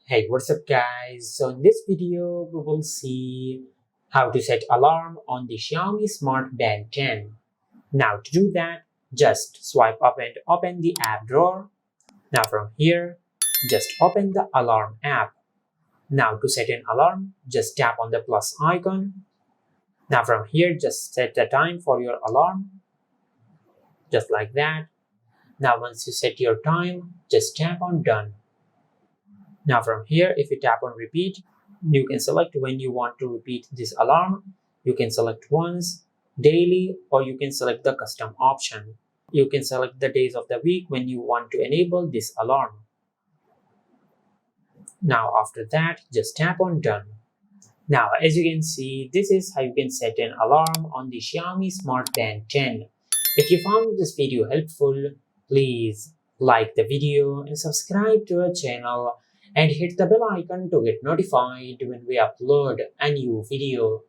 Hey, what's up guys? So in this video, we will see how to set alarm on the Xiaomi Smart Band 10. Now to do that, just swipe up and open the app drawer. Now from here, just open the alarm app. Now to set an alarm, just tap on the plus icon. Now from here, just set the time for your alarm, just like that. Now once you set your time, just tap on done. Now from here, if you tap on repeat, you can select when you want to repeat this alarm. You can select once, daily, or you can select the custom option. You can select the days of the week when you want to enable this alarm. Now after that, just tap on done. Now as you can see, this is how you can set an alarm on the Xiaomi Smart Band 10. If you found this video helpful, please like the video and subscribe to our channel and hit the bell icon to get notified when we upload a new video.